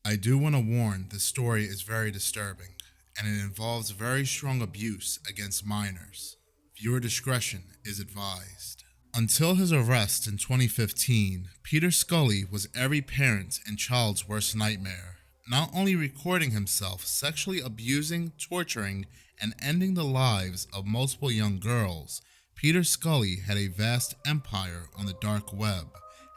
I do want to warn this story is very disturbing, and it involves very strong abuse against minors. Viewer discretion is advised. Until his arrest in 2015, Peter Skully was every parent and child's worst nightmare, not only recording himself sexually abusing, torturing, and ending the lives of multiple young girls. Peter Skully had a vast empire on the dark web,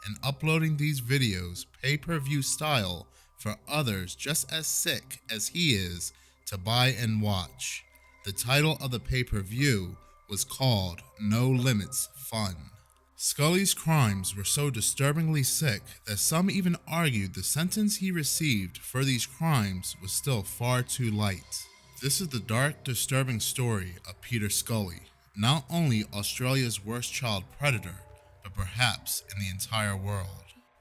and uploading these videos pay-per-view style for others just as sick as he is to buy and watch. The title of the pay-per-view was called No Limits Fun. Skully's crimes were so disturbingly sick that some even argued the sentence he received for these crimes was still far too light. This is the dark, disturbing story of Peter Skully, not only Australia's worst child predator, but perhaps in the entire world.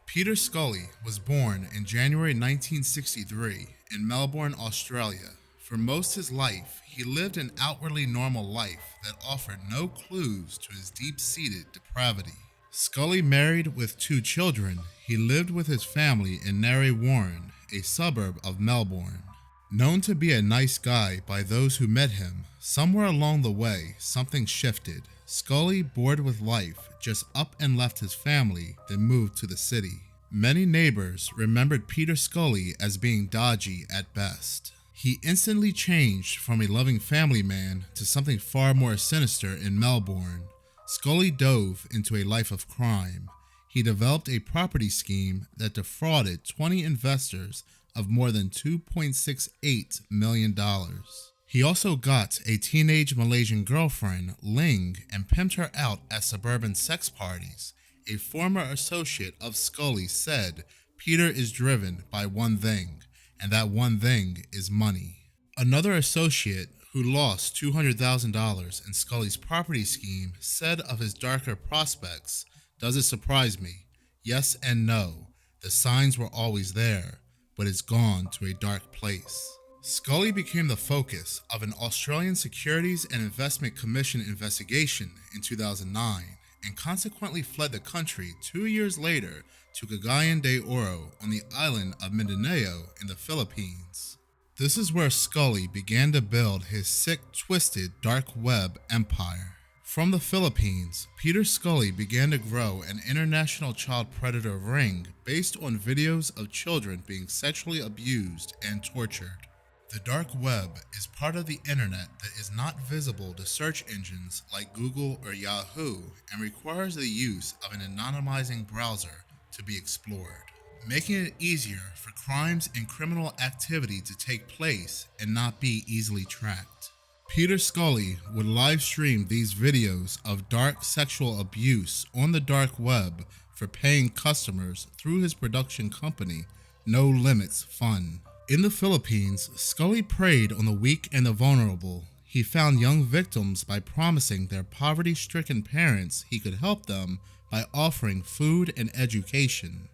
Peter Skully was born in January 1963 in Melbourne, Australia. For most of his life, he lived an outwardly normal life that offered no clues to his deep-seated depravity. Skully married with 2 children. He lived with his family in Narre Warren, a suburb of Melbourne. Known to be a nice guy by those who met him, somewhere along the way, something shifted. Skully, bored with life, just up and left his family, then moved to the city. Many neighbors remembered Peter Skully as being dodgy at best. He instantly changed from a loving family man to something far more sinister in Melbourne. Skully dove into a life of crime. He developed a property scheme that defrauded 20 investors of more than $2.68 million. He also got a teenage Malaysian girlfriend, Ling, and pimped her out at suburban sex parties. A former associate of Skully said Peter is driven by one thing, and that one thing is money. Another associate who lost $200,000 in Skully's property scheme said of his darker prospects, "Does it surprise me? Yes and no. The signs were always there, but it's gone to a dark place." Skully became the focus of an Australian Securities and Investment Commission investigation in 2009 and consequently fled the country 2 years later to Cagayan de Oro on the island of Mindanao in the Philippines. This is where Skully began to build his sick, twisted, dark web empire. From the Philippines, Peter Skully began to grow an international child predator ring based on videos of children being sexually abused and tortured. The dark web is part of the internet that is not visible to search engines like Google or Yahoo and requires the use of an anonymizing browser to be explored, making it easier for crimes and criminal activity to take place and not be easily tracked. Peter Skully would live stream these videos of dark sexual abuse on the dark web for paying customers through his production company, No Limits Fun. In the Philippines, Skully preyed on the weak and the vulnerable. He found young victims by promising their poverty-stricken parents he could help them by offering food and education.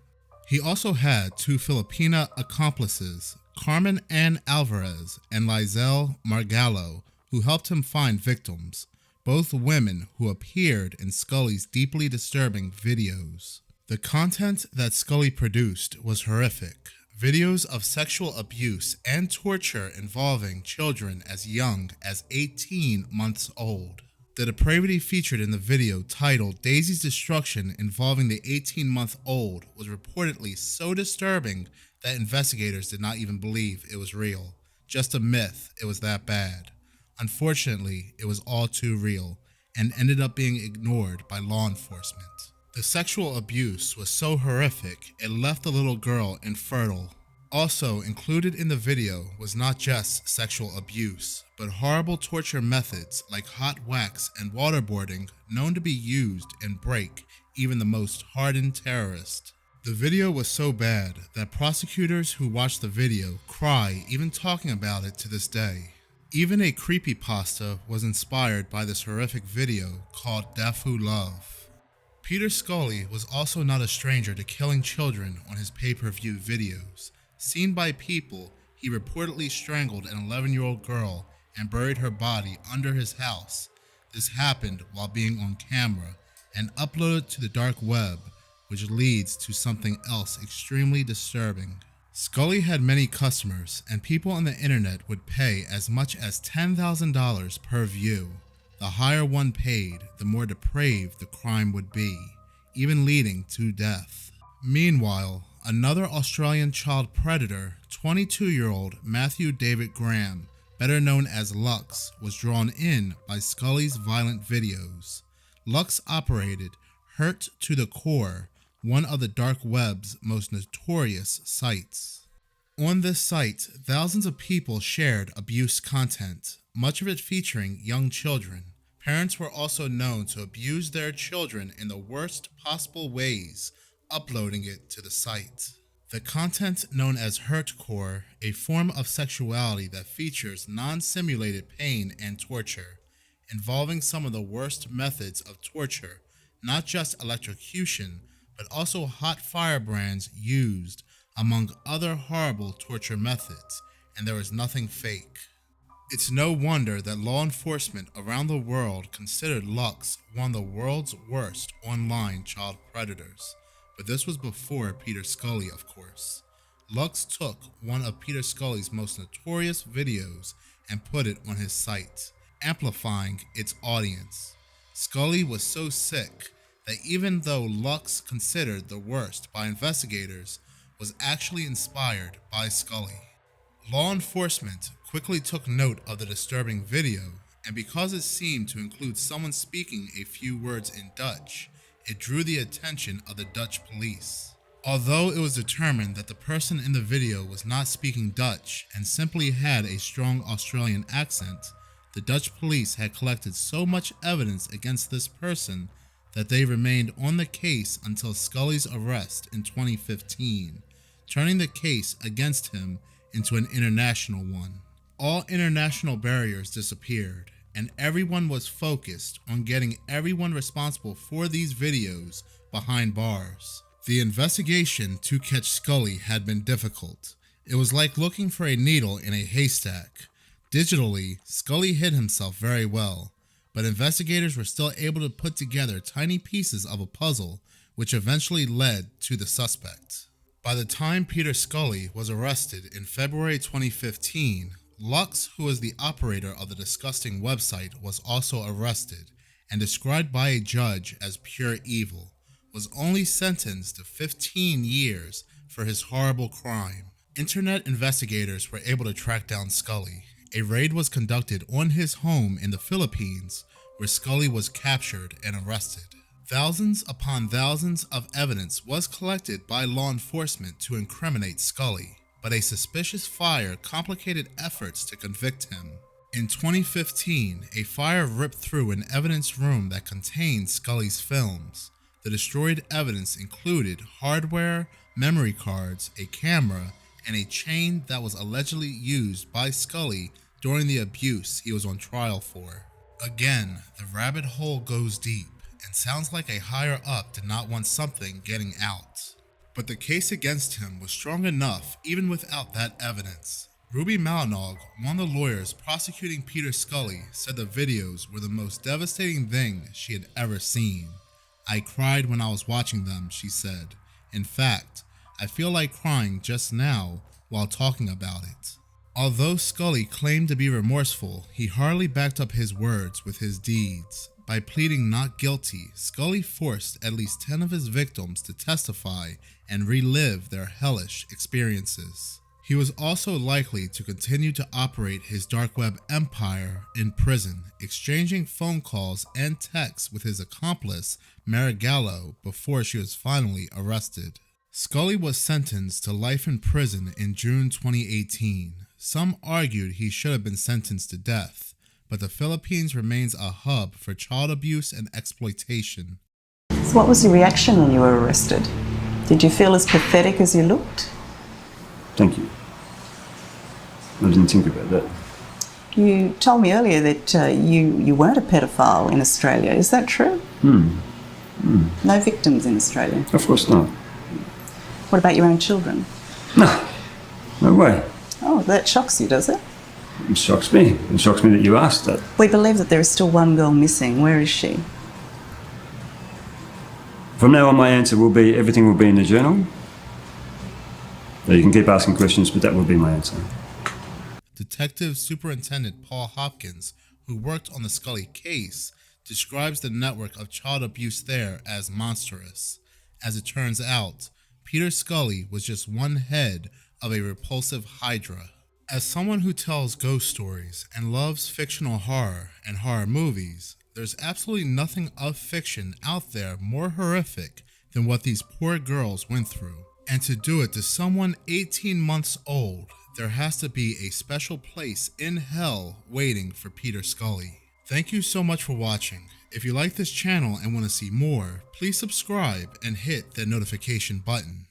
He also had 2 Filipina accomplices, Carmen Ann Alvarez and Lizelle Margallo, who helped him find victims, both women who appeared in Skully's deeply disturbing videos. The content that Skully produced was horrific. Videos of sexual abuse and torture involving children as young as 18 months old. The depravity featured in the video titled Daisy's Destruction involving the 18-month-old was reportedly so disturbing that investigators did not even believe it was real. Just a myth, it was that bad. Unfortunately, it was all too real and ended up being ignored by law enforcement. The sexual abuse was so horrific, it left the little girl infertile. Also included in the video was not just sexual abuse, but horrible torture methods like hot wax and waterboarding known to be used and break even the most hardened terrorist. The video was so bad that prosecutors who watched the video cry even talking about it to this day. Even a creepypasta was inspired by this horrific video called Deaf Who Love. Peter Skully was also not a stranger to killing children on his pay-per-view videos. Seen by people, he reportedly strangled an 11-year-old girl and buried her body under his house. This happened while being on camera and uploaded to the dark web, which leads to something else extremely disturbing. Skully had many customers, and people on the internet would pay as much as $10,000 per view. The higher one paid, the more depraved the crime would be, even leading to death. Meanwhile, another Australian child predator, 22-year-old Matthew David Graham, better known as Lux, was drawn in by Skully's violent videos. Lux operated Hurt to the Core, one of the dark web's most notorious sites. On this site, thousands of people shared abuse content, much of it featuring young children. Parents were also known to abuse their children in the worst possible ways, uploading it to the site. The content known as hurtcore, a form of sexuality that features non-simulated pain and torture, involving some of the worst methods of torture, not just electrocution, but also hot firebrands used, among other horrible torture methods, and there is nothing fake. It's no wonder that law enforcement around the world considered Lux one of the world's worst online child predators. But this was before Peter Skully, of course. Lux took one of Peter Skully's most notorious videos and put it on his site, amplifying its audience. Skully was so sick that even though Lux, considered the worst by investigators, was actually inspired by Skully. Law enforcement quickly took note of the disturbing video, and because it seemed to include someone speaking a few words in Dutch, it drew the attention of the Dutch police. Although it was determined that the person in the video was not speaking Dutch and simply had a strong Australian accent, the Dutch police had collected so much evidence against this person that they remained on the case until Skully's arrest in 2015, turning the case against him into an international one. All international barriers disappeared, and everyone was focused on getting everyone responsible for these videos behind bars. The investigation to catch Skully had been difficult. It was like looking for a needle in a haystack. Digitally, Skully hid himself very well, but investigators were still able to put together tiny pieces of a puzzle, which eventually led to the suspect. By the time Peter Skully was arrested in February 2015, Lux, who was the operator of the disgusting website, was also arrested and described by a judge as pure evil, was only sentenced to 15 years for his horrible crime. Internet investigators were able to track down Skully. A raid was conducted on his home in the Philippines, where Skully was captured and arrested. Thousands upon thousands of evidence was collected by law enforcement to incriminate Skully, but a suspicious fire complicated efforts to convict him. In 2015, a fire ripped through an evidence room that contained Skully's films. The destroyed evidence included hardware, memory cards, a camera, and a chain that was allegedly used by Skully during the abuse he was on trial for. Again, the rabbit hole goes deep, and sounds like a higher up did not want something getting out. But the case against him was strong enough even without that evidence. Ruby Malinog, one of the lawyers prosecuting Peter Skully, said the videos were the most devastating thing she had ever seen. "I cried when I was watching them," she said. "In fact, I feel like crying just now while talking about it." Although Skully claimed to be remorseful, he hardly backed up his words with his deeds. By pleading not guilty, Skully forced at least 10 of his victims to testify and relive their hellish experiences. He was also likely to continue to operate his dark web empire in prison, exchanging phone calls and texts with his accomplice Marigallo before she was finally arrested. Skully was sentenced to life in prison in June 2018. Some argued he should have been sentenced to death, but the Philippines remains a hub for child abuse and exploitation. So what was your reaction when you were arrested? Did you feel as pathetic as you looked? Thank you. I didn't think about that. You told me earlier that you weren't a pedophile in Australia. Is that true? No victims in Australia? Of course not. What about your own children? No way. Oh, that shocks you, does it? It shocks me. It shocks me that you asked that. We believe that there is still one girl missing. Where is she? From now on, my answer will be everything will be in the journal. So you can keep asking questions, but that would be my answer. Detective Superintendent Paul Hopkins, who worked on the Skully case, describes the network of child abuse there as monstrous. As it turns out, Peter Skully was just one head of a repulsive hydra. As someone who tells ghost stories and loves fictional horror and horror movies, there's absolutely nothing of fiction out there more horrific than what these poor girls went through. And to do it to someone 18 months old, there has to be a special place in hell waiting for Peter Skully. Thank you so much for watching. If you like this channel and want to see more, please subscribe and hit that notification button.